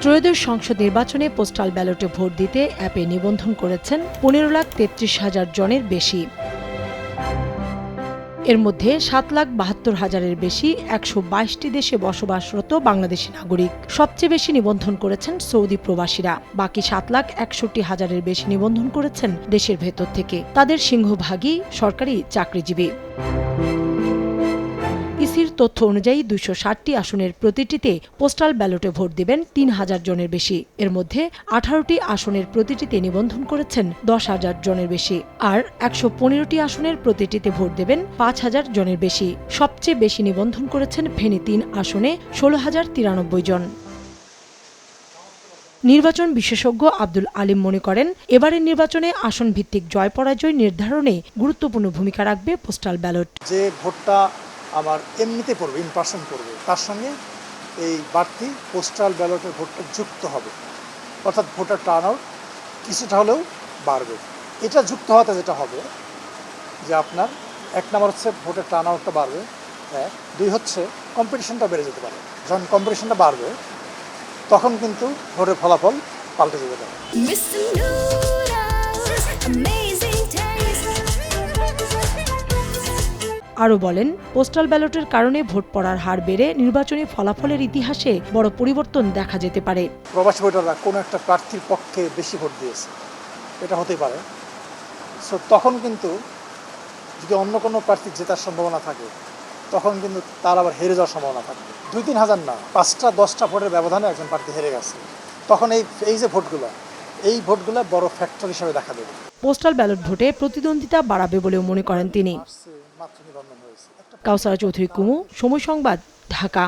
ত্রয়োদশ সংসদ নির্বাচনে পোস্টাল ব্যালটে ভোট দিতে অ্যাপে নিবন্ধন করেছেন 15,33,000 জনের বেশি। এর মধ্যে 7,72,000-এর বেশি 122টি দেশে বসবাসরত বাংলাদেশি নাগরিক। সবচেয়ে বেশি নিবন্ধন করেছেন সৌদি প্রবাসীরা। বাকি 7,61,000-এর বেশি নিবন্ধন করেছেন দেশের ভেতর থেকে। তাদের সিংহভাগই সরকারি চাকরিজীবী। ইসির তথ্য অনুযায়ী 260টি আসনের প্রতিটিতে পোস্টাল ব্যালটে ভোট দিবেন 3,000 জনের বেশি। এর মধ্যে 18টি আসনের প্রতিটিতে নিবন্ধন করেছেন 10,000 জনের বেশি, আর 115টি আসনের প্রতিটিতে ভোট দেবেন 5,000 জনের বেশি। সবচেয়ে বেশি নিবন্ধন করেছেন ফেনী 3 আসনে 16,093 জন। নির্বাচন বিশেষজ্ঞ আব্দুল আলিম মনে করেন, এবারের নির্বাচনে আসন ভিত্তিক জয় পরাজয় নির্ধারণে গুরুত্বপূর্ণ ভূমিকা রাখবে পোস্টাল ব্যালট। যে ভোটটা আমার এমনিতে পড়বে, ইন পার্সন পড়বে, তার সঙ্গে এই বাড়তি পোস্টাল ব্যালটের ভোটটা যুক্ত হবে, অর্থাৎ ভোটার টার্ন আউট কিছুটা হলেও বাড়বে। এটা যুক্ত হওয়াতে যেটা হবে যে আপনার এক নম্বর হচ্ছে ভোটের টার্ন আউটটা বাড়বে, হ্যাঁ, দুই হচ্ছে কম্পিটিশনটা বেড়ে যেতে পারে। যখন কম্পিটিশনটা বাড়বে তখন কিন্তু ভোটের ফলাফল পাল্টে যেতে পারে। আরও বলেন, পোস্টাল ব্যালটের কারণে ভোট পড়ার হার বেড়ে নির্বাচনী ফলাফলের ইতিহাসে বড় পরিবর্তন দেখা যেতে পারে। প্রবাসী ভোটাররা কোনো একটা প্রার্থীর পক্ষে বেশি ভোট দিয়েছে, এটা হতেই পারে। সো তখন কিন্তু যদি অন্য কোনো প্রার্থী জেতার সম্ভাবনা থাকে, তখন কিন্তু তার আবার হেরে যাওয়ার সম্ভাবনা থাকে। 2-3 হাজার না, 5টা-10টা ভোটের ব্যবধানে একজন প্রার্থী হেরে গেছে, তখন এই যে ভোটগুলো বড় ফ্যাক্টর হিসেবে দেখা দেবে। পোস্টাল ব্যালট ভোটে প্রতিদ্বন্দ্বিতা বাড়াবে বলেও মনে করেন তিনি। কাউসারা চৌধুরী কুমু, সময় সংবাদ, ঢাকা।